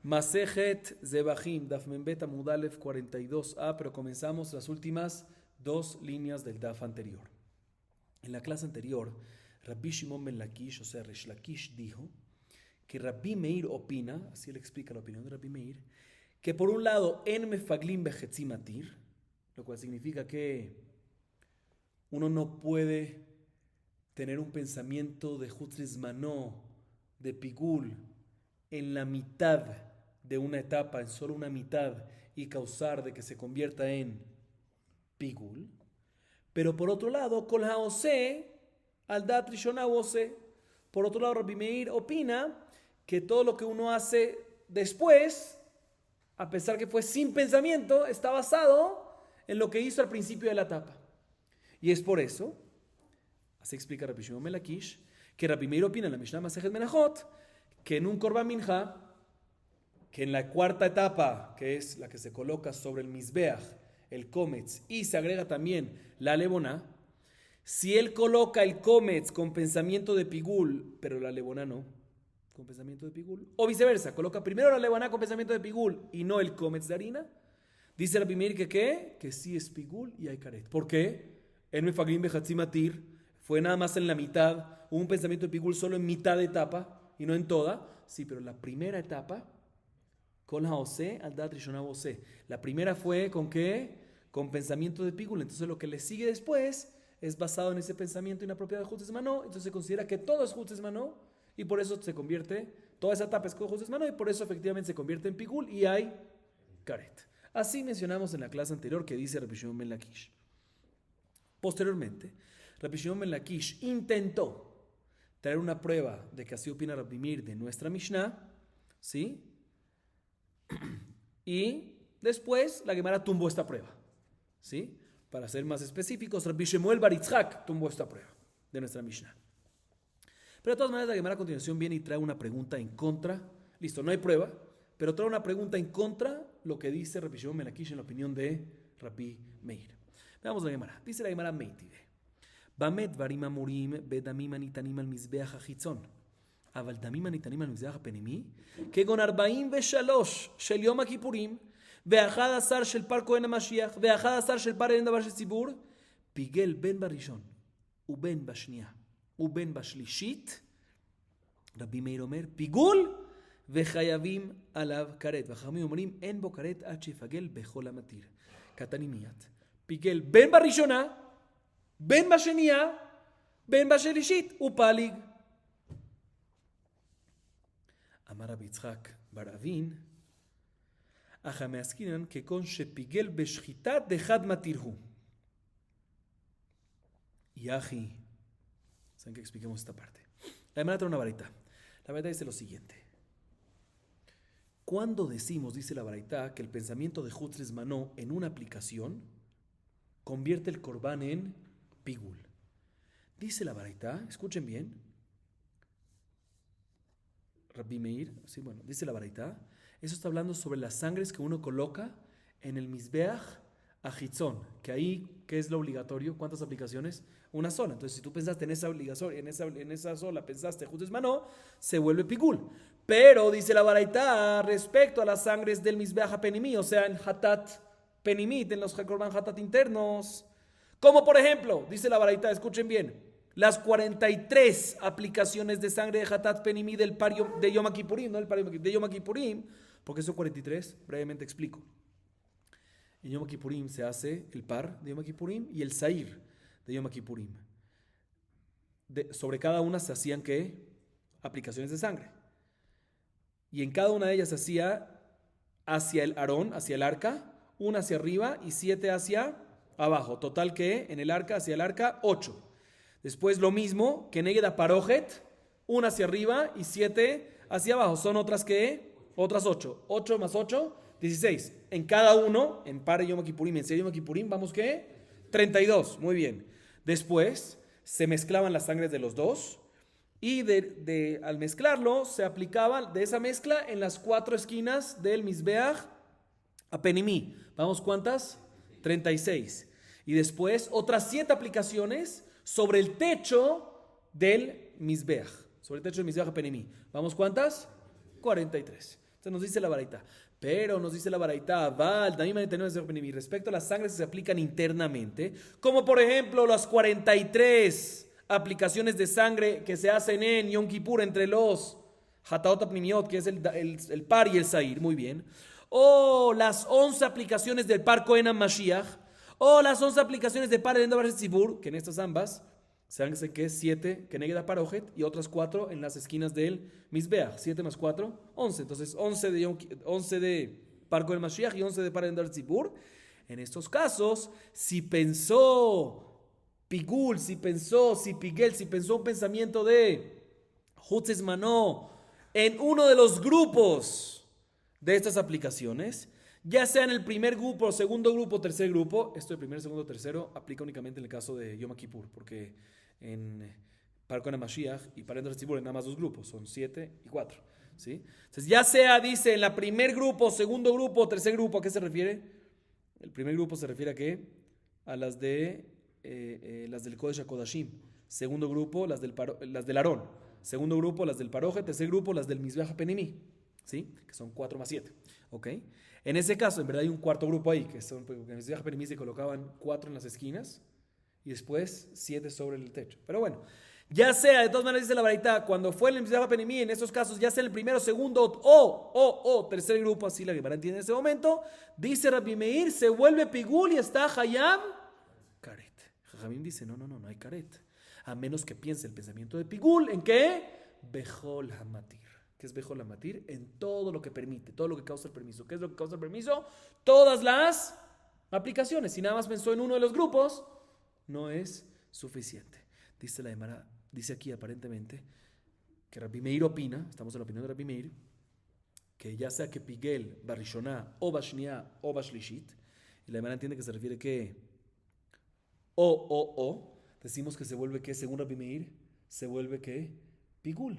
Masejet Zebahim, Daf Membet Amud Alef 42a, pero comenzamos las últimas dos líneas del Daf anterior. En la clase anterior, Rabbi Shimon ben Lakish, o sea, Resh Lakish, dijo que Rabbi Meir opina, así él explica la opinión de Rabbi Meir, que por un lado, en Mefaglim Bejetzimatir, lo cual significa que uno no puede tener un pensamiento de Hutzris Manó, de Pigul, en la mitad de una etapa, en solo una mitad, y causar de que se convierta en Pigul. Pero por otro lado, Kol Haose, al Dat Rishona Ose, por otro lado, Rabbi Meir opina que todo lo que uno hace después, a pesar que fue sin pensamiento, está basado en lo que hizo al principio de la etapa. Y es por eso, así explica Rabbi Shimon ben Lakish, que Rabbi Meir opina en la Mishnah Masejet Menachot, que en un Korban Minja, que en la cuarta etapa, que es la que se coloca sobre el Mizbeach, el Kometz, y se agrega también la Leboná, si él coloca el Kometz con pensamiento de Pigul, pero la Leboná no, con pensamiento de Pigul, o viceversa, coloca primero la Leboná con pensamiento de Pigul y no el Kometz de harina, dice Rabbi Meir que ¿qué? Que sí es Pigul y hay Karet. ¿Por qué? En Mefaglim Bejetzimatir fue nada más en la mitad, hubo un pensamiento de Pigul solo en mitad de etapa y no en toda. Sí, pero la primera etapa, Kol Haose al Dat Rishona Ose. La primera fue ¿con qué? Con pensamiento de Pigul. Entonces lo que le sigue después es basado en ese pensamiento inapropiado de Hutzis Manó. Entonces se considera que todo es Hutzis Manó y por eso se convierte, toda esa etapa es Hutzis Manó y por eso efectivamente se convierte en Pigul y hay Karet. Así mencionamos en la clase anterior que dice Rabbi Shimon ben Lakish. Posteriormente, Rabbi Shimon ben Lakish intentó traer una prueba de que así opina Rabbi Meir de nuestra Mishnah, ¿sí? Y después la Gemara tumbó esta prueba, ¿sí? Para ser más específicos, Rabbi Shemuel bar Yitzhak tumbó esta prueba de nuestra Mishnah. Pero de todas maneras la Gemara a continuación viene y trae una pregunta en contra. Listo, no hay prueba, pero trae una pregunta en contra lo que dice Rabbi Shimon ben Lakish en la opinión de Rabbi Meir. Veamos la Gemara. Dice la Gemara Meitide. במה דברים אמורים בדמים הניתנים על מזבח החיצון, אבל דמים הניתנים על מזבח הפנימי, כגון 43 של יום הכיפורים, ו11 של פר כהן המשיח, ו11 של פר אין דבר של ציבור, פיגל בין בראשון, ובין בשנייה, ובין בשלישית, רבי מאיר אומר, פיגול, וחייבים עליו כרת. והחכמים אומרים, אין בו כרת עד שיפגל בכל המתיר. קטני מיד. פיגל בין בראשונה, בין בשנייה, בין בשלישית, ופליג. אמר רבי יצחק בר אבין, אך המעסקינן כגון שפיגל בשחיטה דחד מתיר הוא. Yahi. ¿Saben que expliquemos esta parte? La Gemara trae una baraita. La baraita dice lo siguiente. Cuando decimos, dice la baraita, que el pensamiento de Hutzis Manó en una aplicación convierte el Korban en Pigul. Dice la baraita, escuchen bien. Rabbi Meir, sí, bueno, dice la baraita, eso está hablando sobre las sangres que uno coloca en el Mizbeach Achitzon, que ahí, ¿qué es lo obligatorio? ¿Cuántas aplicaciones? Una sola. Entonces, si tú pensaste en esa obligación, en esa sola, pensaste Hutzis Manó, se vuelve Pigul. Pero, dice la baraita, respecto a las sangres del Mizbeach HaPenimi, o sea, en Hatat Penimit, en los Korban Hatat internos, como por ejemplo, dice la baraita, escuchen bien, las 43 aplicaciones de sangre de Hatat Penimi del par de Yom Kippurim, no el par de Yom Kippurim, porque son 43, brevemente explico. En Yom Kippurim se hace el par de Yom Kippurim y el Sair de Yom Kippurim. Sobre cada una se hacían, ¿qué? Aplicaciones de sangre. Y en cada una de ellas se hacía hacia el Aarón, hacia el arca, una hacia arriba y 7 hacia abajo. Total que en el arca, hacia el arca, 8. Después lo mismo que Neged Parojet, una hacia arriba y 7 hacia abajo. Son otras que, otras 8. 8 más 8, 16. En cada uno, en par de Yom Kippurim, en serio Yom Kippurim, vamos ¿qué? 32. Muy bien. Después se mezclaban las sangres de los dos y al mezclarlo se aplicaba de esa mezcla en las 4 esquinas del Mizbeach HaPenimi. Vamos, ¿cuántas? 36. Y después otras 7 aplicaciones sobre el techo del Mizbeach. Sobre el techo del Mizbeach HaPenimi. ¿Vamos cuántas? 43. Entonces nos dice la baraita. Pero nos dice la baraita, respecto a las sangres que se aplican internamente, como por ejemplo las 43 aplicaciones de sangre que se hacen en Yom Kippur entre los Hataot Apnimiot, que es el par y el Sair, muy bien. O las 11 aplicaciones del par Kohen Mashiach, o las 11 aplicaciones de par Endavar Tzibur, que en estas ambas, saben que es 7 que negeda Parojet y otras 4 en las esquinas del Mizbeach. 7 más 4, 11. Entonces 11 de par Kohen Mashiach y 11 de par Endavar Tzibur. En estos casos, si pensó Pigul, si pensó un pensamiento de Hutzes Manó en uno de los grupos de estas aplicaciones, ya sea en el primer grupo, segundo grupo, tercer grupo, esto de primero, segundo, tercero, aplica únicamente en el caso de Yom Kippur, porque en Par Kohen Mashiach y Par Endavar Tzibur en nada más dos grupos, son 7 y 4. ¿Sí? Entonces ya sea, dice, en la primer grupo, segundo grupo, tercer grupo, ¿a qué se refiere? El primer grupo se refiere a qué? A las del Kodesh HaKodashim. Segundo grupo, las del Aarón. Segundo grupo, las del Paroje. Tercer grupo, las del Mizbeach HaPenimí. ¿Sí? Que son 4 más 7. ¿Ok? En ese caso, en verdad hay un cuarto grupo ahí, que son, porque en el Mizbeach HaPenimí se colocaban 4 en las esquinas y después 7 sobre el techo. Pero bueno, ya sea, de todas maneras dice la baraita, cuando fue en el Mizbeach HaPenimí, en esos casos, ya sea en el primero, segundo o tercer grupo, así la Gemara entiende en ese momento, dice Rabbi Meir, se vuelve pigul y está hayam karet. Jajamim dice, no hay karet. A menos que piense el pensamiento de pigul, ¿en qué? Bejol hamatir. ¿Qué es Bejol hamatir? En todo lo que permite, todo lo que causa el permiso. ¿Qué es lo que causa el permiso? Todas las aplicaciones. Si nada más pensó en uno de los grupos, no es suficiente. Dice la Gemara, dice aquí aparentemente que Rabbi Meir opina, estamos en la opinión de Rabbi Meir, que ya sea que piguel barishoná o bashniá o bashlishit, y la Gemara entiende que se refiere que decimos que se vuelve que según Rabbi Meir se vuelve que pigul.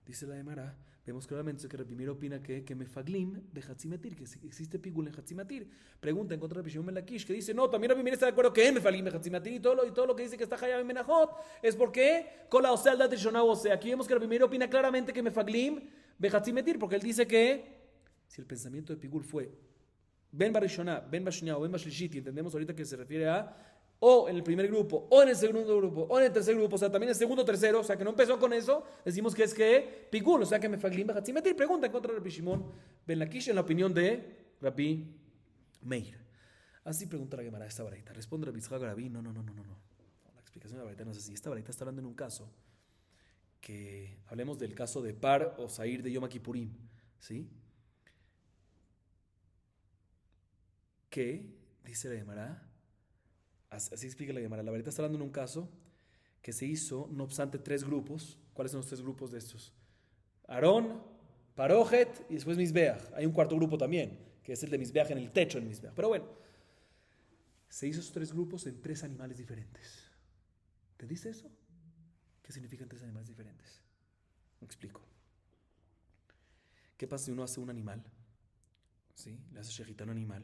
Dice la Gemara, vemos claramente que Rabbi Meir opina que mefaglim de hatzimatir, que existe pigul en hatzimatir. Pregunta en contra de Rabbi Shimon ben Lakish, que dice, no, también Rabbi Meir está de acuerdo que en mefaglim de hatzimatir y todo lo que dice que está hayab en menajot es porque con la osea al dat rishonah, o sea, aquí vemos que Rabbi Meir opina claramente que mefaglim de hatzimatir, porque él dice que si el pensamiento de pigul fue ben barishonah, ben bashniá o ben bashlishit, y entendemos ahorita que se refiere a o en el primer grupo, o en el segundo grupo, o en el tercer grupo, o sea, también el segundo, tercero, o sea, que no empezó con eso, decimos que es que pigul, o sea, que mefaglim bejatzimetir. Pregunta en contra de Rabbi Shimon ben Lakish en la opinión de Rabbi Meir. Así pregunta la Gemara esta baraita. Responde Rabbi Yitzhak Rabbi, no. La explicación de la baraita no es así. Esta baraita está hablando en un caso que, hablemos del caso de Par o Sair de Yom Kippurim, ¿sí? Que, dice la Gemara, así explica la Gemara. La verdad está hablando en un caso que se hizo, no obstante, 3 grupos. ¿Cuáles son los 3 grupos de estos? Aarón, Parojet y después Mizbeach. Hay un cuarto grupo también, que es el de Mizbeach en el techo del Mizbeach. Pero bueno, se hizo esos 3 grupos en 3 animales diferentes. ¿Te dice eso? ¿Qué significan 3 animales diferentes? Me explico. ¿Qué pasa si uno hace un animal? ¿Sí? Le hace shejitá a un animal.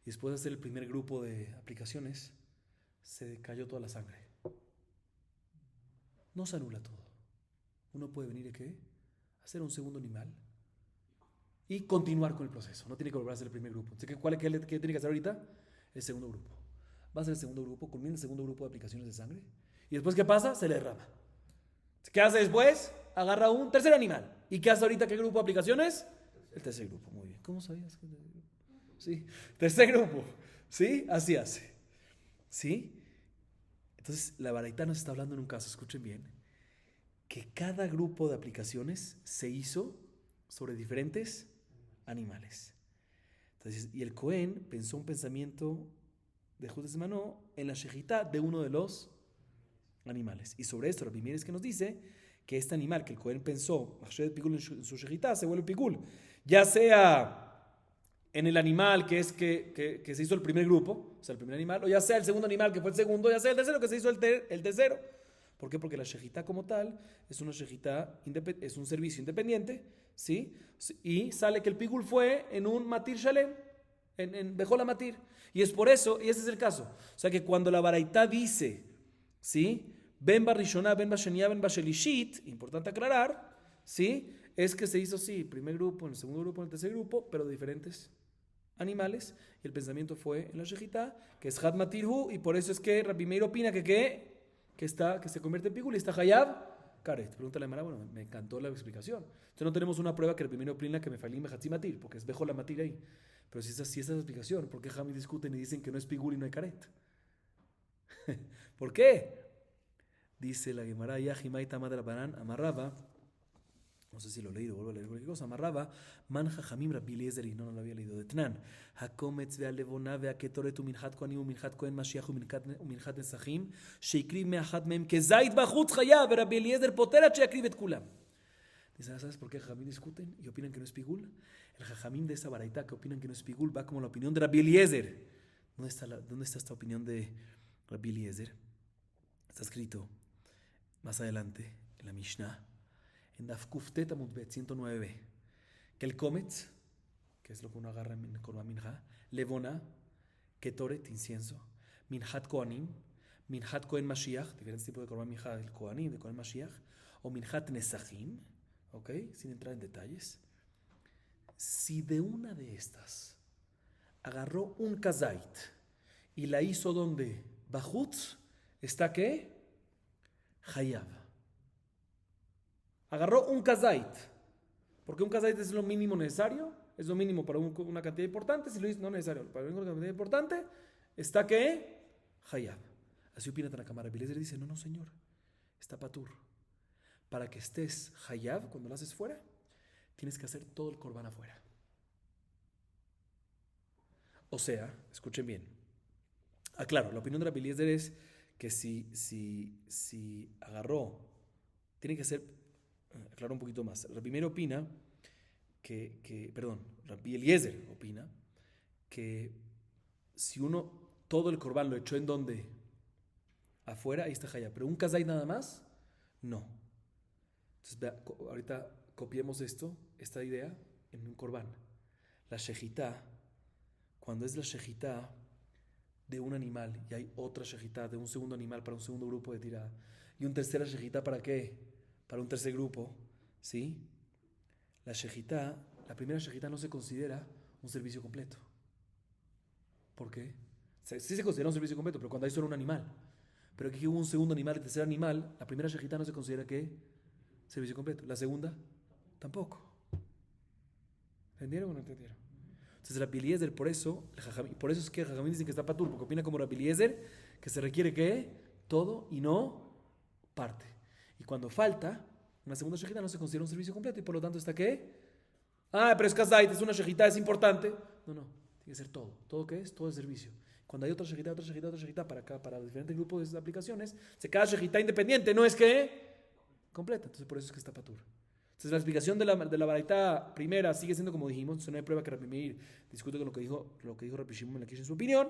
Y después de hacer el primer grupo de aplicaciones, se cayó toda la sangre. No se anula todo. Uno puede venir a ¿qué? Hacer un segundo animal y continuar con el proceso. No tiene que volver a hacer el primer grupo. Entonces, ¿qué tiene que hacer ahorita? El segundo grupo. Va a hacer el segundo grupo, culmina el segundo grupo de aplicaciones de sangre. Y después, ¿qué pasa? Se le derrama. ¿Qué hace después? Agarra un tercer animal. ¿Y qué hace ahorita? ¿Qué grupo de aplicaciones? El tercer grupo. Muy bien. ¿Cómo sabías? Sí, tercer grupo, ¿sí? Así hace, ¿sí? Entonces, la baraita nos está hablando en un caso, escuchen bien, que cada grupo de aplicaciones se hizo sobre diferentes animales. Entonces, y el Cohen pensó un pensamiento de Judas Manó en la shejitá de uno de los animales. Y sobre esto, Rabbi Meir es que nos dice que este animal que el Cohen pensó, en su shejitá, se vuelve pigul, ya sea en el animal que se hizo el primer grupo, o sea, el primer animal, o ya sea el segundo animal que fue el segundo, ya sea el tercero que se hizo el tercero. ¿Por qué? Porque la shejitá como tal es una shejitá, es un servicio independiente, ¿sí? Y sale que el pigul fue en un matir shalem, en Bejol Matir. Y es por eso, y ese es el caso. O sea que cuando la baraita dice, ¿sí? Ben barrishoná, ben basheniá, ben bashelishit, importante aclarar, ¿sí? es que se hizo así, primer grupo, en el segundo grupo, en el tercer grupo, pero de diferentes animales, y el pensamiento fue en la shejitá, que es Had Matirhu, y por eso es que Rabbi Meir opina que se convierte en pigul y está Hayab Karet. Pregúntale a Mara, bueno, me encantó la explicación. Entonces no tenemos una prueba que Rabbi Meir opina que me falí Mehatzi Matir, porque es Bejo la Matir ahí. Pero si esa es la explicación, ¿por qué Jamí discuten y dicen que no es pigul y no hay Karet? ¿Por qué? Dice la Gemara, Yahimai Tamad Rabbanan, amarraba, no sé si lo leí, vuelvo a leer cualquier cosa, amarraba, Man Jajamim Rabbi Eliezer, y no lo había leído, de Tnan, Hakometz ve'alevona ve'aketoret uminchat kohanim uminchat kohen Mashiach uminchat nesachim, sheikriv me'achat mem kezait bachutz chayav, Rabbi Eliezer potera sheikriv et kulam. Dice, ¿sabes por qué Jajamim discuten y opinan que no es pigul? El Jajamim de esa baraita que opinan que no es pigul va como la opinión de Rabbi Eliezer. ¿Dónde está esta opinión de Rabbi Eliezer? Está escrito más adelante en la Mishnah, en Daf Kuftet Amud Bet 109b, que el Kometz, que es lo que uno agarra en Korban Minja, Levona, Ketoret, incienso, Minhat Kohanim, Minhat Kohen Mashiach, diferentes tipos de Korban Minja, del Kohanim, de Kohen Mashiach, o Minhat Nesachim, ¿ok? Sin entrar en detalles. Si de una de estas agarró un kazait y la hizo donde Bajutz, ¿está qué? Hayab. Agarró un kazait, porque un kazait es lo mínimo necesario, es lo mínimo para una cantidad importante. Si lo dice no necesario, para una cantidad importante, ¿está qué? Hayab. Así opina Tanakama. Rabbi Eliezer dice, no señor, está patur. Para que estés Hayab, cuando lo haces fuera, tienes que hacer todo el korban afuera. O sea, escuchen bien. Claro, la opinión de Rabbi Eliezer es que si agarró, tiene que ser, aclaro un poquito más. Rabbi Meir opina Rabbi Eliezer opina que si uno todo el korban lo echó en donde, afuera, ahí está Hayab, pero un kazay nada más, no. Entonces, ahorita copiemos esta idea en un korban. La shejitá, cuando es la shejitá de un animal y hay otra shejitá de un segundo animal para un segundo grupo de tirada y un tercera shejitá ¿para qué? Para un tercer grupo, ¿sí? La primera shejitá no se considera un servicio completo. ¿Por qué? Sí se considera un servicio completo, pero cuando hay solo un animal. Pero aquí hubo un segundo animal y tercer animal, la primera shejitá no se considera ¿qué? Servicio completo. La segunda, tampoco. ¿Entendieron o no entendieron? Entonces Rabbi Eliezer, por eso es que Jajamín dicen que está patur, porque opina como Rabbi Eliezer, que se requiere ¿qué? Todo y no parte. Y cuando falta, una segunda shejitá no se considera un servicio completo y por lo tanto está ¿qué? Pero es kazait, es una shejitá, es importante. No, tiene que ser todo. ¿Todo qué es? Todo el servicio. Cuando hay otra shejitá para diferentes grupos de aplicaciones, cada shejitá independiente no es que completa. Entonces por eso es que está patur. Entonces la explicación de la baraita primera sigue siendo como dijimos. Entonces no hay prueba que Rabbi Meir discute con lo que dijo Rabbi Shimon en su opinión.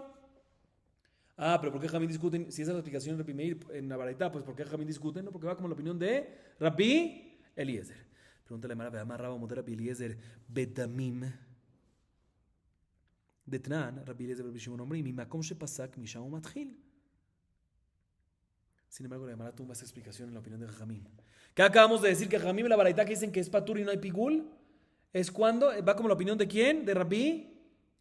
Pero ¿por qué Jamín discuten? Si esa es la explicación de Rabbi Meir en la baraita, pues ¿por qué Jamín discuten? No, porque va como la opinión de Rabbi Eliezer. Pregúntale a Mara, veamos Rabba Moder Rabbi Eliezer bedamim detnan Rabbi Eliezer Rabbi Shimon omrim mimakom shepasak misham matchil. Sin embargo, la Gemara tumba esa explicación en la opinión de Jajamim. ¿Qué acabamos de decir? Que Jajamim en la baraita que dicen que es patur y no hay pigul, es cuando va como la opinión de ¿quién? De Rabbi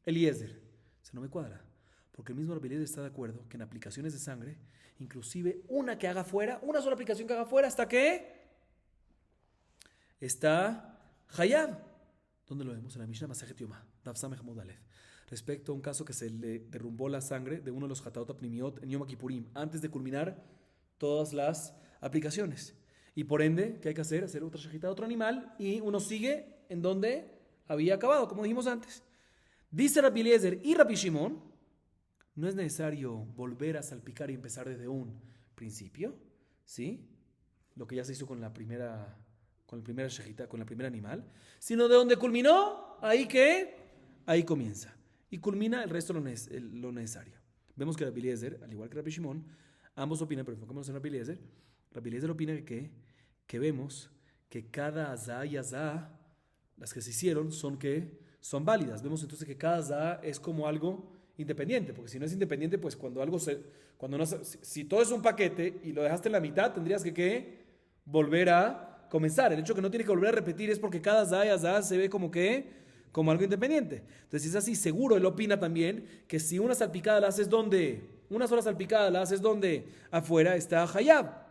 Eliezer. Se no me cuadra. Porque el mismo Rabbi Eliezer está de acuerdo que en aplicaciones de sangre, inclusive una que haga fuera, una sola aplicación que haga fuera, ¿hasta qué? Está Hayab. ¿Dónde lo vemos? En la Mishnah Masejet Yomá, Daf Samech Amud Aleph. Respecto a un caso que se le derrumbó la sangre de uno de los Hataot Apnimiot en Yom Kippurim, antes de culminar todas las aplicaciones. Y por ende, ¿qué hay que hacer? Hacer otra shejitá de otro animal y uno sigue en donde había acabado, como dijimos antes. Dice Rabbi Eliezer y Rabbi Shimon, no es necesario volver a salpicar y empezar desde un principio, ¿sí? Lo que ya se hizo con la primera shejitá, con el primer animal, sino de donde culminó, ahí comienza. Y culmina el resto lo necesario. Vemos que Rabbi Eliezer, al igual que Rabbi Shimon, ambos opinan, pero enfocémonos en Rabbi Eliezer. Rabbi Eliezer opina que vemos que cada azá y azá, las que se hicieron, son válidas. Vemos entonces que cada azá es como algo independiente, porque si no es independiente, pues si todo es un paquete y lo dejaste en la mitad, tendrías que volver a comenzar. El hecho que no tiene que volver a repetir es porque cada za y azá se ve como como algo independiente. Entonces, si es así, seguro él opina también que si una salpicada la haces donde, una sola salpicada la haces donde afuera está hayab.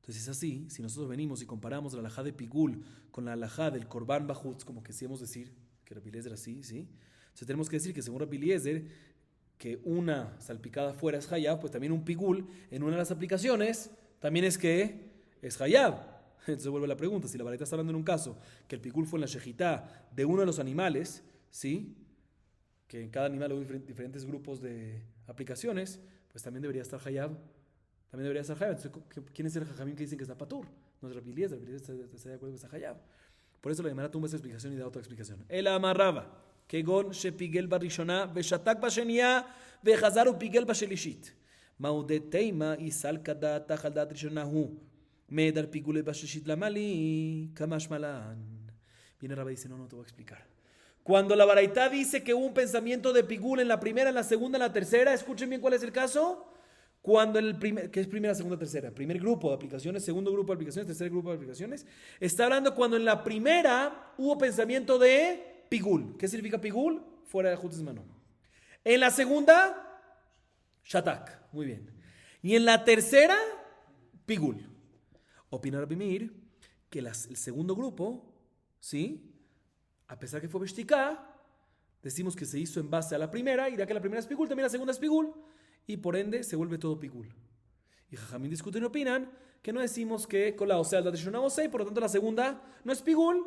Entonces es así, si nosotros venimos y comparamos la alajá de Pigul con la alajá del Korban Bajutz, como que decíamos decir que Rabbi Eliezer así, ¿sí? Entonces tenemos que decir que según Rabbi Eliezer, que una salpicada fuera es hayab, pues también un Pigul en una de las aplicaciones también es que es hayab. Entonces vuelve la pregunta, si la baraita está hablando en un caso que el Pigul fue en la shejitá de uno de los animales, ¿sí? Que en cada animal hay diferentes grupos de aplicaciones, pues también debería estar hayab. También debería estar hayab. Entonces, ¿quién es el jajamín que dicen que está patur? No es Rabbi Eliezer. Rabbi Eliezer está de acuerdo que está hayab. Por eso la Gemara tumba esa explicación y da otra explicación. El amarraba. Kegon shepigel barishona veshatak bashenia vechazar upigel bashelishit. Maude teima y salkada tajaldat rishonahu. Medar pigule bashishit lamali kamash malan. Viene Rabbi y dice, no te voy a explicar. Cuando la baraita dice que hubo un pensamiento de pigul en la primera, en la segunda, en la tercera, escuchen bien cuál es el caso. Cuando el primer, ¿qué es primera, segunda, tercera? Primer grupo de aplicaciones, segundo grupo de aplicaciones, tercer grupo de aplicaciones. Está hablando cuando en la primera hubo pensamiento de pigul. ¿Qué significa pigul? Fuera de Jutis Mano. En la segunda, shatak. Muy bien. Y en la tercera, pigul. Opina Rabbi Meir que el segundo grupo, ¿sí? A pesar que fue beshtiká, decimos que se hizo en base a la primera, y ya que la primera es pigul, también la segunda es pigul. Y por ende se vuelve todo pigul. Y Jajamín discuten y opinan que no decimos que con la osea al Shona Osei, por lo tanto la segunda no es pigul,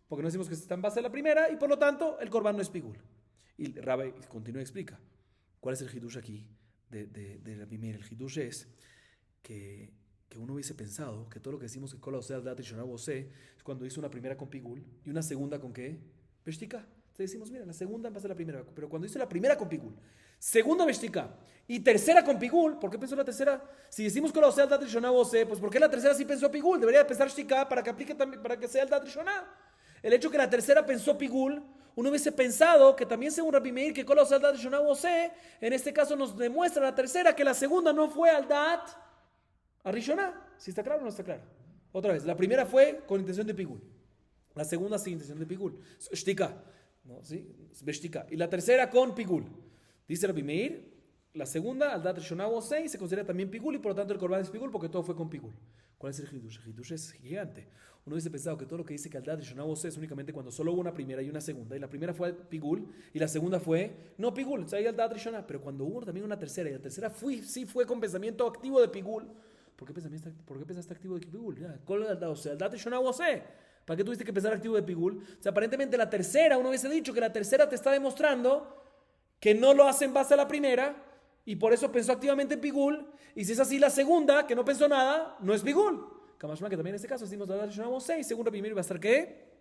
porque no decimos que está en base a la primera, y por lo tanto el korban no es pigul. Y Rabbi continúa y explica cuál es el hidush aquí de Rabbi Meir. El hidush es que uno hubiese pensado que todo lo que decimos que con la osea al Shona Osei es cuando hizo una primera con pigul y una segunda con ¿qué? Beshtika. Entonces decimos, mira, la segunda en base a la primera, pero cuando hizo la primera con pigul, segunda beshtika y tercera con pigul, ¿por qué pensó la tercera? Si decimos que la osea al dat rishoná vosé, pues ¿por qué la tercera sí pensó pigul? Debería pensar shtika para que aplique también, para que sea el dat rishoná. El hecho que la tercera pensó pigul, uno hubiese pensado que también según Rabbi Meir que con la osea al dat rishoná vosé, en este caso nos demuestra la tercera que la segunda no fue al dat a rishoná. ¿Sí está claro o no está claro? Otra vez, la primera fue con intención de pigul, la segunda sin intención de pigul, shtika. ¿No? ¿Sí? Beshtika. Y la tercera con pigul. Dice Rabbi Meir, la segunda, al dat rishoná o 6, se considera también pigul y por lo tanto el korban es pigul porque todo fue con pigul. ¿Cuál es el hidush? El hidush es gigante. Uno hubiese pensado que todo lo que dice que al dat rishoná o 6 es únicamente cuando solo hubo una primera y una segunda. Y la primera fue pigul y la segunda fue no pigul. O sea, ahí al dat rishoná. Pero cuando hubo también una tercera y la tercera sí fue con pensamiento activo de pigul. ¿Por qué pensaste activo de pigul? O sea, al dat rishoná o 6. ¿Para qué tuviste que pensar activo de pigul? O sea, aparentemente la tercera, uno hubiese dicho que la tercera te está demostrando que no lo hace en base a la primera y por eso pensó activamente en pigul. Y si es así, la segunda, que no pensó nada, no es pigul. Kamashma, que también en este caso decimos la Shonah 6, según Rabbi Meir va a estar ¿qué?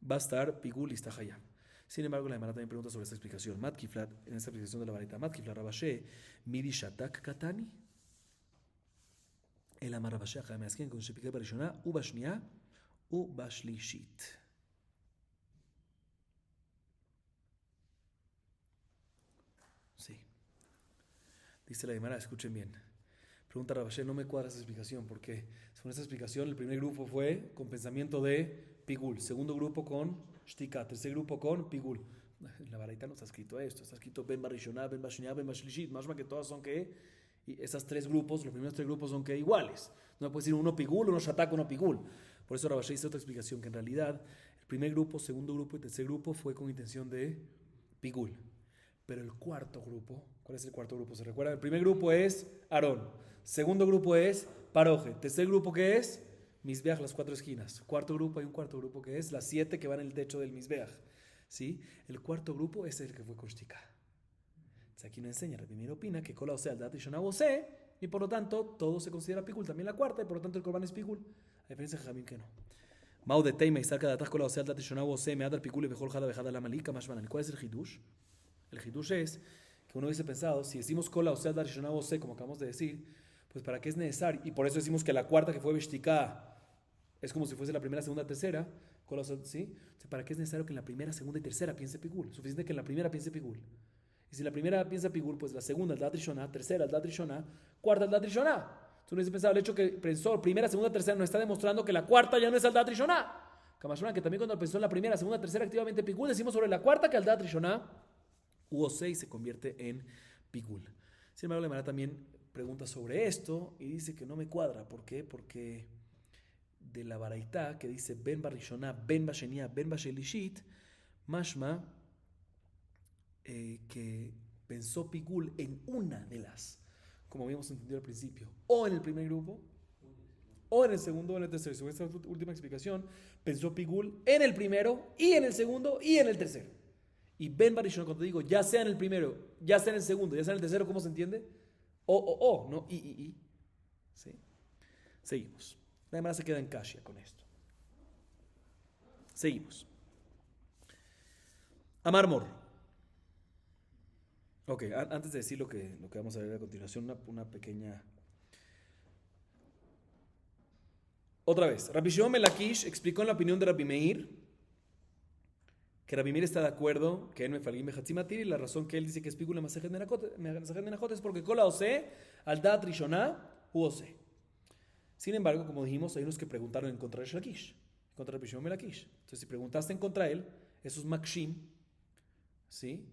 Va a estar pigul y está hayam. Sin embargo, la Gemara también pregunta sobre esta explicación. Matkiflat, en esta explicación de la varita, Matkiflat Rabashe, Midi Shatak Katani. El Amar Rabashe, Ajayam Asken, con Shepikel Barishonah, Ubashnia. Ubashlishit. Sí. Dice la Gemara, escuchen bien. Pregunta Rabashe, no me cuadra esa explicación, porque según esa explicación, el primer grupo fue con pensamiento de pigul, segundo grupo con shtika, tercer grupo con pigul. En la baraita no está escrito esto, está escrito ben barishoná, ben bashniá, ben bashlishit, más que todas son que, y esas tres grupos, los primeros tres grupos son que iguales. No puede decir uno pigul, uno shatak, uno pigul. Por eso Rabashe hizo otra explicación, que en realidad el primer grupo, segundo grupo y tercer grupo fue con intención de pigul. Pero el cuarto grupo, ¿cuál es el cuarto grupo? ¿Se recuerdan? El primer grupo es Aarón, segundo grupo es Paroje, tercer grupo que es Mizbeach, las cuatro esquinas. Cuarto grupo, hay un cuarto grupo que es las 7 que van en el techo del Mizbeach. ¿Sí? El cuarto grupo es el que fue con shtika. Aquí nos enseña, Rabbi Meir opina que Kola Osea, Dat y Shonah Oseh, y por lo tanto todo se considera pigul, también la cuarta, y por lo tanto el korban es pigul. A diferencia de Jamín que no. Mau de Teima y saca de atrás con la osea al Shonah Oseh, me adar pigul y mejor jada bejada la malika más manan. ¿Cuál es el hidush? El hidush es que uno hubiese pensado, si decimos con la osea al Shonah Oseh, como acabamos de decir, pues para qué es necesario, y por eso decimos que la cuarta que fue Beshtika es como si fuese la primera, segunda, tercera, con la osea, ¿sí? O sea, ¿para qué es necesario que en la primera, segunda y tercera piense pigul? Suficiente que en la primera piense pigul. Y si la primera piensa pigul, pues la segunda al Dat Rishonah, tercera al Dat Rishonah, cuarta al Dat Rishonah. Entonces uno dice, pensaba, el hecho que pensó primera, segunda, tercera, no está demostrando que la cuarta ya no es Aldat Rishoná. Kamashman, que también cuando pensó en la primera, segunda, tercera, activamente Pigul, decimos sobre la cuarta que Aldat Rishoná hubo 6 se convierte en Pigul. Sin embargo, la Gemara también pregunta sobre esto y dice que no me cuadra. ¿Por qué? Porque de la Baraitá que dice Ben Barishoná, Ben Bashenia, Ben Bashelishit, Mashma, que pensó Pigul en una de las, como habíamos entendido al principio, o en el primer grupo, o en el segundo o en el tercero. Según esta última explicación, pensó Pigul en el primero, y en el segundo, y en el tercero. Y Ben Barishon, cuando digo ya sea en el primero, ya sea en el segundo, ya sea en el tercero, ¿cómo se entiende? O, no y. ¿Sí? Seguimos. La demás se queda en Kashia con esto. Seguimos. Amar Mor. Ok, antes de decir lo que vamos a ver a continuación, una pequeña. Otra vez, Rabbi Shimon ben Lakish explicó en la opinión de Rabbi Meir que Rabbi Meir está de acuerdo que en Mefalgim Behatzimatir y la razón que él dice que es Pigul Masejet Menachot es porque Kola Ose, al Dat Rishoná, u Ose. Sin embargo, como dijimos, hay unos que preguntaron en contra de Lakish, contra Rabbi Shimon ben Lakish. Entonces, si preguntaste en contra de él, esos Makshim, ¿sí?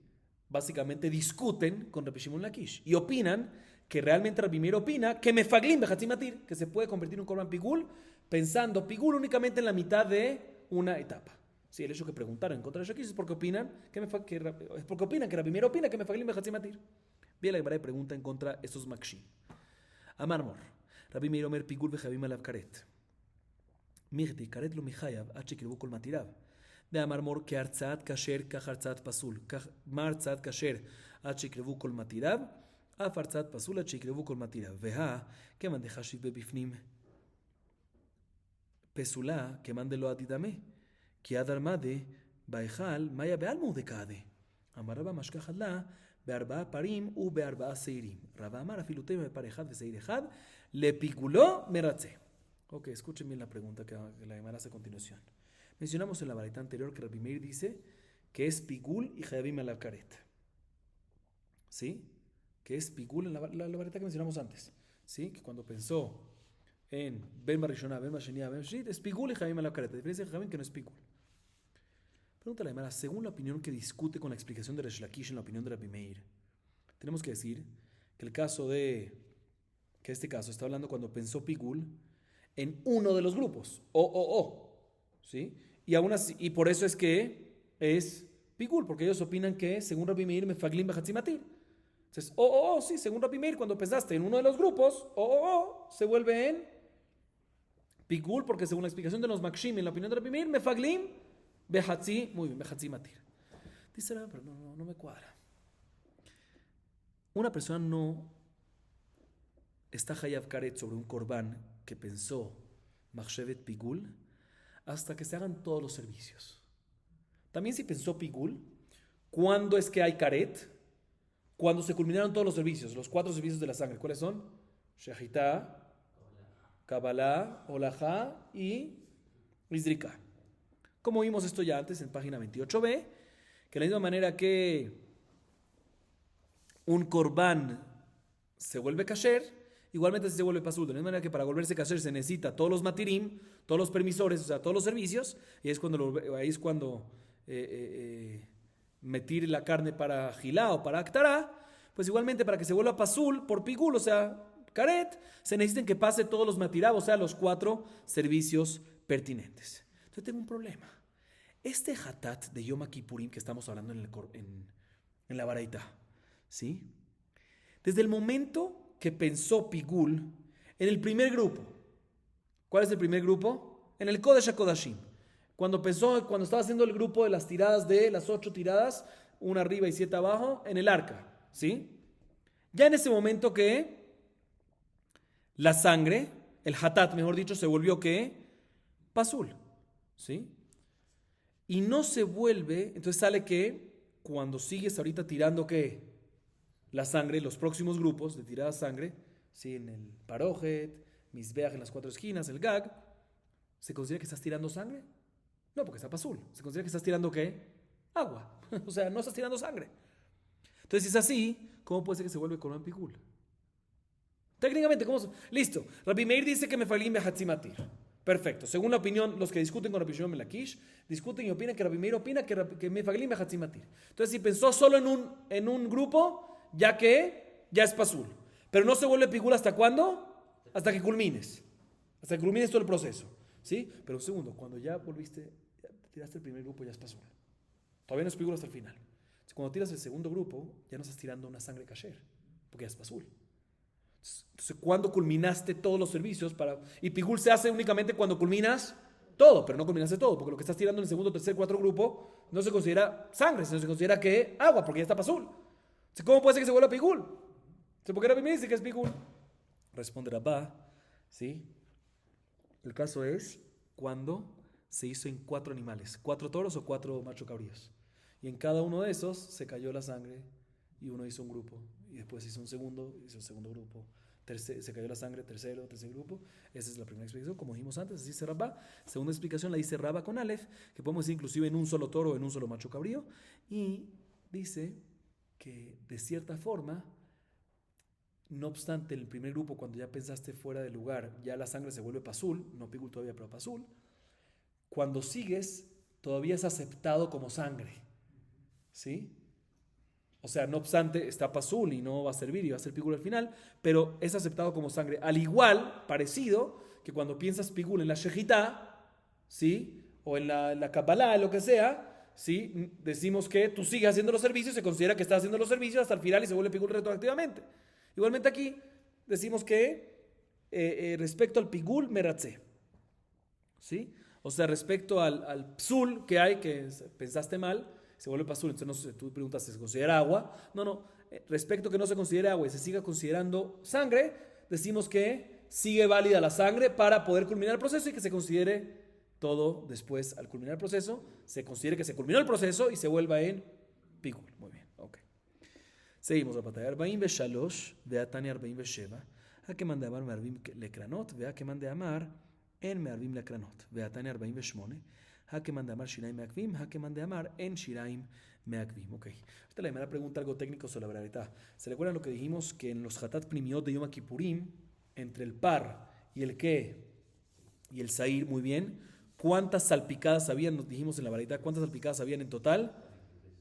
Básicamente discuten con Rabbi Shimon Lakish y opinan que realmente Rabbi Meir opina que Mefaglim Behatzimatir, que se puede convertir en un Korban Pigul, pensando Pigul únicamente en la mitad de una etapa. Sí, el hecho que preguntaron en contra de Shakish es porque opinan que Rabbi Meir opina que Mefaglim Behatzimatir. Bien, la Gemara pregunta en contra de estos Makshim. Amar Mor, Rabbi Meir Omer Pigul Bejavim Alav Karet. Mirti Karet lo Mihayav H Kirbu Kol Matirav. De Amar Mor que Arzaat Kasher Kach Arzaat Pasul Mar Arzaat Kasher H Kirbu Kol Matirav Af Arzaat Pasul H Kirbu Kol Matirav. Veha que mande Hashiv Bebifnim Pesula que mande lo Adidame. כי עד ארמדה בהיכל, מה היה בעלמו דקעדה? אמר רבא משכח עלה בארבעה פרים ובארבעה שעירים. רבא אמר אפילו תמה בפר אחד ושעיר אחד, לפיגולו מרצה. Ok, escuchen bien la pregunta que la Gemara hace a continuación. Mencionamos en la baraita anterior que Rabbi Meir dice que es pigul y jayavim alav karet. ¿Sí? Que es pigul en la baraita que mencionamos antes. ¿Sí? Que cuando pensó en Ben Barishona, Ben Bashenia, Ben Shit, es pigul y jayavim alav karet. La diferencia de jayavim que no es pigul. Pregunta la Gemara, según la opinión que discute con la explicación de Resh Lakish en la opinión de Rabbi Meir, tenemos que decir que este caso está hablando cuando pensó Pigul en uno de los grupos, ¿sí? Y aún así, y por eso es que es Pigul, porque ellos opinan que según Rabbi Meir, Mefaglim Behatzimatir. Entonces, sí, según Rabbi Meir, cuando pensaste en uno de los grupos, se vuelve en Pigul, porque según la explicación de los Makshim en la opinión de Rabbi Meir, Mefaglim Behatzi, muy bien, Behatzimatir. Dice, pero no me cuadra. Una persona no está Hayav Karet sobre un Korban que pensó Machshevet Pigul hasta que se hagan todos los servicios. También si pensó Pigul, ¿cuándo es que hay Karet? Cuando se culminaron todos los servicios, los 4 servicios de la sangre. ¿Cuáles son? Shehitá, Kabbalah, Olajá y Izrika. Como vimos esto ya antes en página 28b, que de la misma manera que un Korban se vuelve kasher, igualmente se vuelve pasul. De la misma manera que para volverse kasher se necesita todos los matirim, todos los permisores, o sea, todos los servicios, y es cuando metir la carne para gilá o para aktará, pues igualmente para que se vuelva pasul por pigul, o sea, karet, se necesitan que pase todos los matirab, o sea, los 4 servicios pertinentes. Entonces tengo un problema. Este hatat de Yom Kippurim que estamos hablando en la baraita, ¿sí? Desde el momento que pensó Pigul en el primer grupo, ¿cuál es el primer grupo? En el Kodesh HaKodashim. Cuando estaba haciendo el grupo de las tiradas de las 8 tiradas, una arriba y 7 abajo, en el arca, ¿sí? Ya en ese momento que la sangre, el hatat, mejor dicho, se volvió ¿qué? Pasul, ¿sí? Y no se vuelve, entonces sale que cuando sigues ahorita tirando ¿qué? La sangre, los próximos grupos de tirada de sangre, ¿sí? En el parojet, misbeach en las 4 esquinas, el gag, ¿se considera que estás tirando sangre? No, porque está pasul. ¿Se considera que estás tirando qué? Agua. O sea, no estás tirando sangre. Entonces, si es así, ¿cómo puede ser que se vuelve Korban Pigul? Técnicamente, ¿cómo? Listo. Rabbi Meir dice que mefalim behatzimatir. Perfecto. Según la opinión, los que discuten con Rabbi Shimon ben Lakish, discuten y opinan que Rabbi Meir opina que mefalim behatzimatir. Entonces, si pensó solo en un grupo, ya es pasul. Pero no se vuelve pigul ¿hasta cuándo? Hasta que culmines. Hasta que culmines todo el proceso. ¿Sí? Pero un segundo, cuando ya volviste, ya tiraste el primer grupo, ya es pasul. Todavía no es pigul hasta el final. Entonces, cuando tiras el segundo grupo, ya no estás tirando una sangre kasher, porque ya es pasul. Entonces, ¿cuándo culminaste todos los servicios? Y pigul se hace únicamente cuando culminas todo, pero no culminaste todo, porque lo que estás tirando en el segundo, tercer, cuarto grupo no se considera sangre, sino se considera que agua, porque ya está pasul. Entonces, ¿cómo puede ser que se vuelva pigul? ¿Por qué Rabbi Meir dice que es pigul? Responde Rabá, ¿sí? El caso es cuando se hizo en 4 animales, 4 toros o 4 macho cabríos. Y en cada uno de esos se cayó la sangre y uno hizo un grupo. Y después hizo un segundo grupo. Se cayó la sangre, tercer grupo. Esa es la primera explicación, como dijimos antes, así dice Rabá. Segunda explicación la dice Rabá con Aleph, que podemos decir inclusive en un solo toro o en un solo macho cabrío. Y dice que de cierta forma, no obstante, el primer grupo, cuando ya pensaste fuera del lugar, ya la sangre se vuelve pasul, no pigul todavía, pero pasul. Cuando sigues, todavía es aceptado como sangre. ¿Sí? O sea, no obstante, está pasul y no va a servir y va a ser pigul al final, pero es aceptado como sangre. Al igual, parecido, que cuando piensas pigul en la shejitá, ¿sí? O en la Kabbalah, lo que sea, ¿sí? Decimos que tú sigues haciendo los servicios, se considera que estás haciendo los servicios hasta el final y se vuelve pigul retroactivamente. Igualmente aquí decimos que respecto al pigul meratze, ¿sí? O sea, respecto al psul que hay, que pensaste mal, se vuelve pasul. Entonces tú preguntas si se considera agua. No. Respecto a que no se considere agua y se siga considerando sangre, decimos que sigue válida la sangre para poder culminar el proceso y que se considere todo después, al culminar el proceso, se considere que se culminó el proceso y se vuelva en pigul. Muy bien, ok. seguimos. רבותיי, 43 והתניא 47, הכמאן דאמר מערבים לקרנות, והכמאן דאמר אין מערבים לקרנות, והתניא 48, הכמאן דאמר שיריים מעכבים, הכמאן דאמר אין שיריים מעכבים. Ok. Esta la primera pregunta, algo técnico sobre la braita. ¿Se recuerdan lo que dijimos? Que en los Hatat Primiot de Yom Kippurim, entre el par y el que y el Sair, muy bien, ¿cuántas salpicadas habían? Nos dijimos en la braita, ¿cuántas salpicadas habían en total?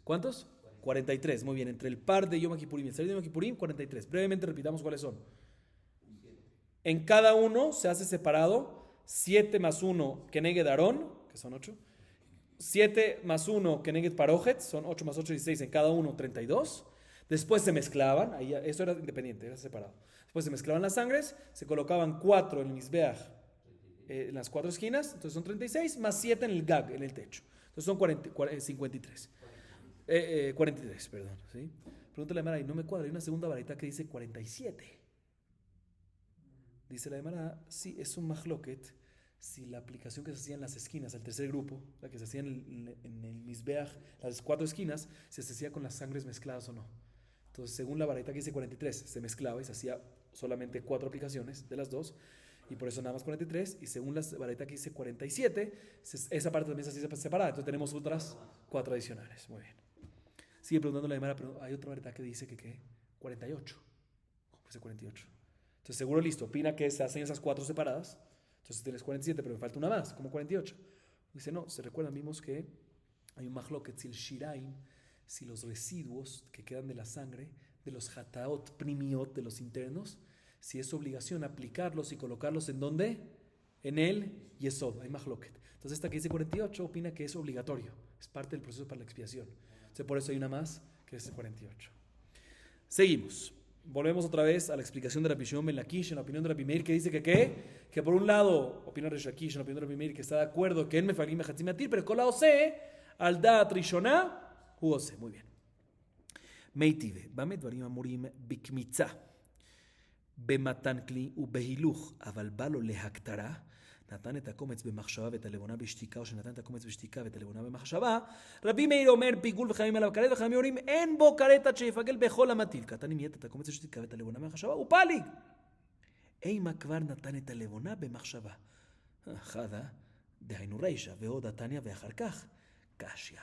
¿Cuántos? 43, muy bien. Entre el par de Yom Kippurim y el Sair de Yom Kippurim, 43. Brevemente repitamos cuáles son. En cada uno se hace separado 7 más 1 Keneged Aarón, que son 8. 7 más 1 Keneged Parojet, son 8 más 8, 16. En cada uno, 32. Después se mezclaban, ahí, eso era independiente, era separado. Después se mezclaban las sangres, se colocaban 4 en el Mizbeach, en las 4 esquinas, entonces son 36, más 7 en el Gag, en el techo. Entonces son 53. 43, perdón. ¿Sí? Pregúntale a la Emara, y no me cuadra, hay una segunda varita que dice 47. Dice la Emara, sí, es un mahloket. Si la aplicación que se hacía en las esquinas, el tercer grupo, la que se hacía en el Mizbeach, las 4 esquinas, si se hacía con las sangres mezcladas o no. Entonces, según la varita que dice 43, se mezclaba y se hacía solamente 4 aplicaciones de las dos, y por eso nada más 43. Y según la varita que dice 47, esa parte también se hacía separada. Entonces tenemos otras 4 adicionales. Muy bien. Sigue preguntando la Emara, pero hay otra varita que dice que ¿qué? 48. ¿Cómo puede ser 48? Entonces seguro listo, opina que se hacen esas 4 separadas. Entonces tienes 47, pero me falta una más, como 48. Dice, no, se recuerdan, vimos que hay un mahloket, si el shiraim, si los residuos que quedan de la sangre, de los hataot primiot, de los internos, si es obligación aplicarlos y colocarlos en ¿dónde? En el yesod, hay mahloket. Entonces esta que dice 48 opina que es obligatorio, es parte del proceso para la expiación. Entonces por eso hay una más que es 48. Seguimos. Volvemos otra vez a la explicación de Rabbi Shimon ben Lakish en la opinión de Rabbi Meir, que dice que ¿qué? Que por un lado, opina Reish Lakish en la opinión de Rabbi Meir, que está de acuerdo que él me falim mechatzim atir, pero con la ose, al dat rishoná, hu ose. Muy bien. Meitive, bame dvarim amurim bikmitza, במתן כלי ובהילוך, אבל בא לו להקטרה, נתן את הקומץ במחשבה ואת הלבונה בשתיקה, או שנתן את הקומץ בשתיקה ואת הלבונה במחשבה. רבי מאיר אומר פיגול וחיימים עליו כרת, וחיימים אומרים אין בו כרת עד שיפגל בכל המטיל. קטן אם יהיה את הקומץ בשתיקה ואת הלבונה במחשבה, הוא פליג. אימה כבר נתן את הלבונה במחשבה. חדה, דהיינו רישא, ועוד התניא ואחר כך, קשיא.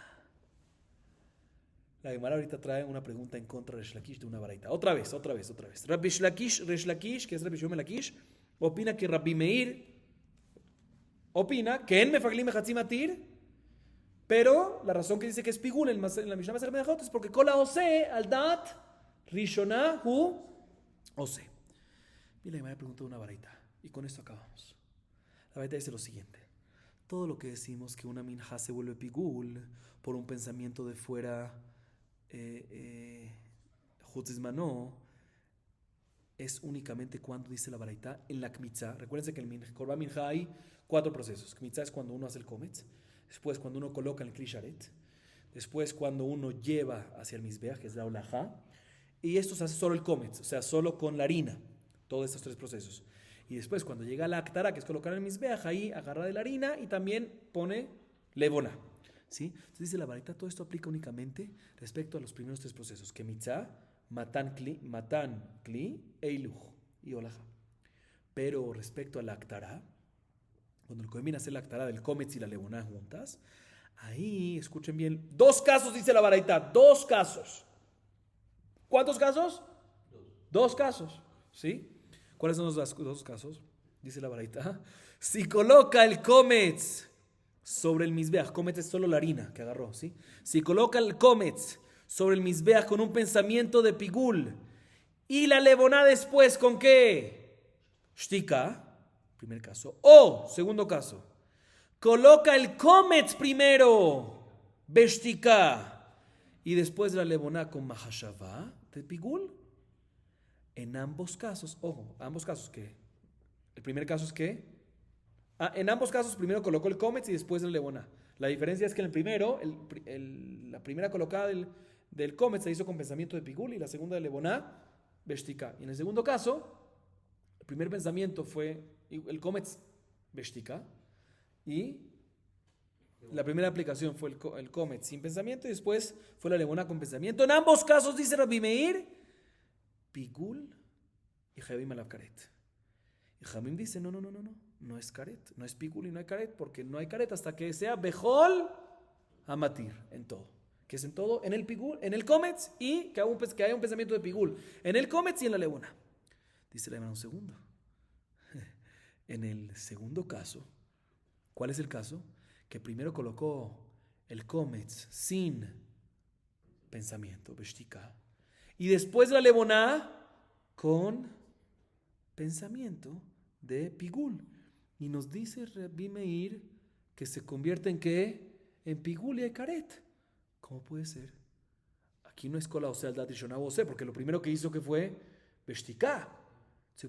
La Gemara ahorita trae una pregunta en contra de Resh Lakish de una baraita. Otra vez. Rabbi Resh Lakish, que es Rabbi Shimon ben Lakish, opina que Rabbi Meir opina que en Mefaglim Mechatzim Matir, pero la razón que dice que es Pigul en la Mishnah Masechet Menachot es porque Kola Ose al Dat Rishona Hu Ose. Y la Gemara pregunta de una baraita. Y con esto acabamos. La baraita dice lo siguiente. Todo lo que decimos que una minja se vuelve Pigul por un pensamiento de fuera Hutzizmanó es únicamente cuando dice la baraita en la Kmitza. Recuérdense que en el Korban Minja hay 4 procesos. Kmitza es cuando uno hace el Kometz. Después cuando uno coloca en el Kli Sharet. Después cuando uno lleva hacia el Mizbeach, que es la Olajá. Y esto se hace solo el Kometz, o sea, solo con la harina. Todos estos 3 procesos. Y después cuando llega la Aktara, que es colocar en el Mizbeach, ahí agarra de la harina y también pone Levona. ¿Sí? Entonces dice la baraita, todo esto aplica únicamente respecto a los primeros 3 procesos. Kemitzá, Matan Kli, Eiluj y Olajá. Pero respecto a la Aktara, cuando el Kohen viene a hacer la Aktara del Kometz y la Levona juntas, ahí, escuchen bien, 2 casos dice la baraita, 2 casos. ¿Cuántos casos? 2 casos, ¿sí? ¿Cuáles son los 2 casos? Dice la baraita. Si coloca el Kometz sobre el Mizbeach, Kometz es solo la harina que agarró, ¿sí? Si coloca el Kometz sobre el Mizbeach con un pensamiento de Pigul y la Levoná después, ¿con qué? Shtika, primer caso. O, segundo caso, coloca el Kometz primero, Beshtika, y después la Levoná con Mahashavá de Pigul. En ambos casos, ojo, ambos casos, ¿qué? El primer caso es que en ambos casos primero colocó el Kometz y después la Levoná. La diferencia es que en el primero, la primera colocada del Kometz se hizo con pensamiento de Pigul y la segunda de Levoná, Beshtika. Y en el segundo caso, el primer pensamiento fue el Kometz Beshtika y la primera aplicación fue el Kometz sin pensamiento y después fue la Levoná con pensamiento. En ambos casos, dice Rabbi Meir, Pigul y Javim alav karet. Y Javim dice, no es karet, no es Pigul y no hay karet, porque no hay karet hasta que sea Bejol Hamatir, en todo. Que es en todo, en el Pigul, en el Kometz y que haya un pensamiento de Pigul, en el Kometz y en la Levoná. Dice la hermana un segundo. En el segundo caso, ¿cuál es el caso? Que primero colocó el Kometz sin pensamiento, Beshtika, y después la Levoná con pensamiento de Pigul. Y nos dice Rabbi Meir que se convierte en ¿qué? En Pigul y Karet. ¿Cómo puede ser? Aquí no es Kola Ose al Dat Rishona Ose, porque lo primero que hizo que fue Beshtika.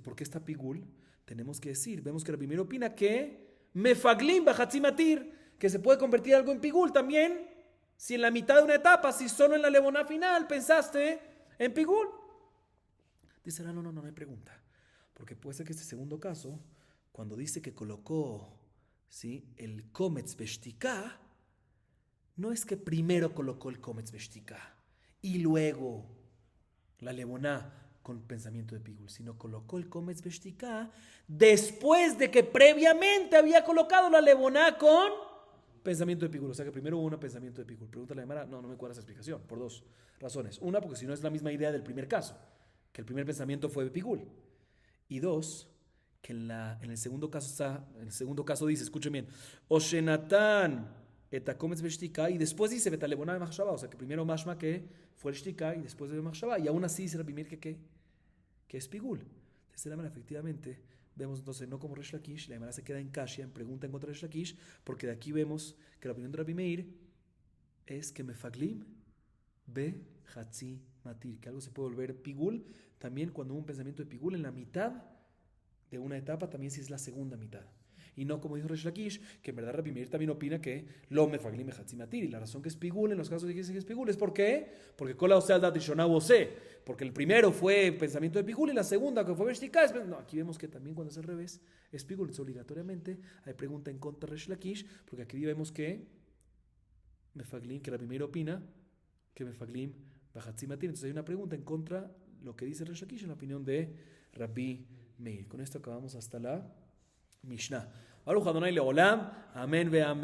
¿Por qué está Pigul? Tenemos que decir, vemos que Rabbi Meir opina que Mefaglim Bajatzimatir, que se puede convertir algo en Pigul también, si en la mitad de una etapa, si solo en la Levoná final pensaste en Pigul. Dice, no hay pregunta. Porque puede ser que este segundo caso, cuando dice que colocó, ¿sí?, el Kometz Beshtika, no es que primero colocó el Kometz Beshtika y luego la Levoná con pensamiento de Pigul, sino colocó el Kometz Beshtika después de que previamente había colocado la Levoná con pensamiento de Pigul. O sea que primero hubo un pensamiento de Pigul. Pregúntale a Mara, no me cuadra esa explicación, por 2 razones. Una, porque si no es la misma idea del primer caso, que el primer pensamiento fue de Pigul. Y 2, que en el segundo caso dice, escuchen bien, Oshenatan eta Kometz Beshtika, y después dice Betalevona de Machshava, o sea que primero Mashma que fue el Shtika y después de Machshava, y aún así dice Rabbi Meir que es Pigul. De esta manera, efectivamente, vemos entonces no como Resh Lakish, la Gemara se queda en Kashia, en pregunta en contra de Resh Lakish, porque de aquí vemos que la opinión de Rabbi Meir es que Mefaglim be Hatzi Matir, que algo se puede volver Pigul, también cuando hubo un pensamiento de Pigul en la mitad de una etapa, también si es la segunda mitad. Y no como dijo Resh Lakish, que en verdad Rabbi Meir también opina que lo Mefaglim be Hatzi Matir, y la razón que es Pigul en los casos de que dice que es Pigul es ¿por qué? Porque Kola Ose al Dat Rishona Ose, porque el primero fue pensamiento de Pigul y la segunda que fue Beshtika, no, aquí vemos que también cuando es al revés es Pigul, entonces obligatoriamente hay pregunta en contra de Resh Lakish, porque aquí vemos que Mefaglim, que Rabbi Meir opina que Mefaglim be Hatzi Matir, entonces hay una pregunta en contra lo que dice Resh Lakish en la opinión de Rabbi Meir. Con esto acabamos hasta la Mishnah. Baruch Adonai Leolam. Amén ve amén.